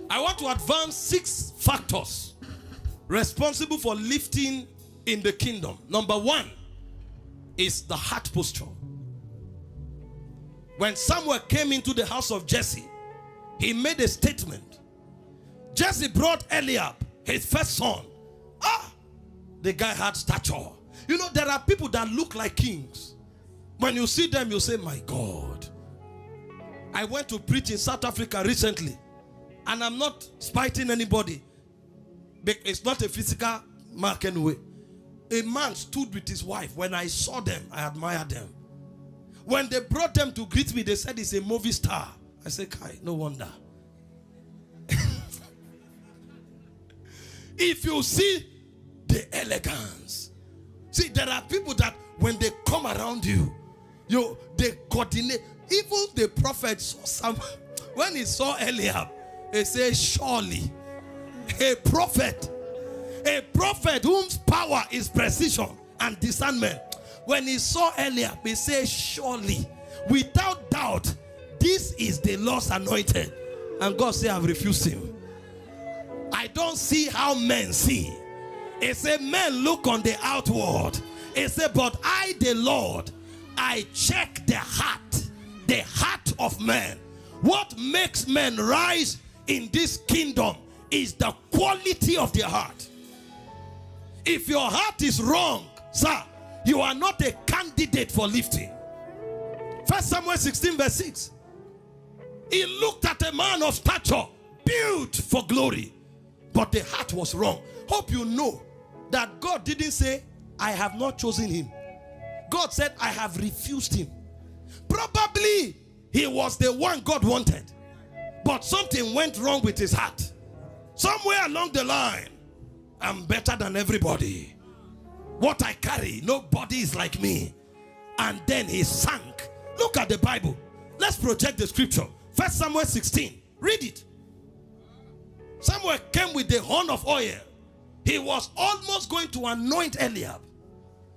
I want to advance 6 factors responsible for lifting in the kingdom. Number 1 is the heart posture. When Samuel came into the house of Jesse, he made a statement. Jesse brought Eliab, his first son. The guy had stature. You know, there are people that look like kings. When you see them, you say, my God. I went to preach in South Africa recently, and I'm not spiting anybody. It's not a physical mark anyway. A man stood with his wife. When I saw them, I admired them. When they brought them to greet me, they said he's a movie star. I said, Kai, no wonder. If you see the elegance. See, there are people that when they come around you, they coordinate. Even the prophet saw some. When he saw Eliab, he said, surely a prophet whose power is precision and discernment. When he saw Eliab, he said, surely, without doubt, this is the Lord's anointed. And God said, I've refused him. I don't see how men see. He said, men look on the outward. He said, but I, the Lord, I check the heart of men. What makes men rise in this kingdom is the quality of their heart. If your heart is wrong, sir, you are not a candidate for lifting. 1 Samuel 16 verse 6. He looked at a man of stature, built for glory, but the heart was wrong. Hope you know that God didn't say, I have not chosen him. God said, I have refused him. Probably he was the one God wanted, but something went wrong with his heart. Somewhere along the line, I'm better than everybody. What I carry, nobody is like me. And then he sank. Look at the Bible. Let's project the scripture. 1 Samuel 16. Read it. Samuel came with the horn of oil. He was almost going to anoint Eliab.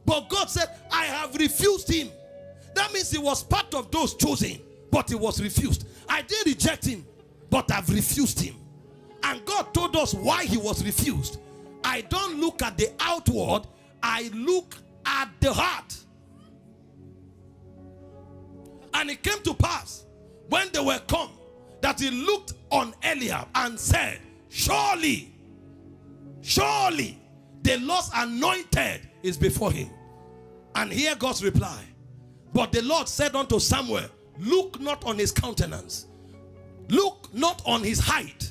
But God said, I have refused him. That means he was part of those chosen, but he was refused. I didn't reject him, but I've refused him. And God told us why he was refused. I don't look at the outward, I look at the heart. And it came to pass, when they were come, that he looked on Eliab and said, surely, surely, the Lord's anointed is before him. And hear God's reply. But the Lord said unto Samuel, look not on his countenance, look not on his height,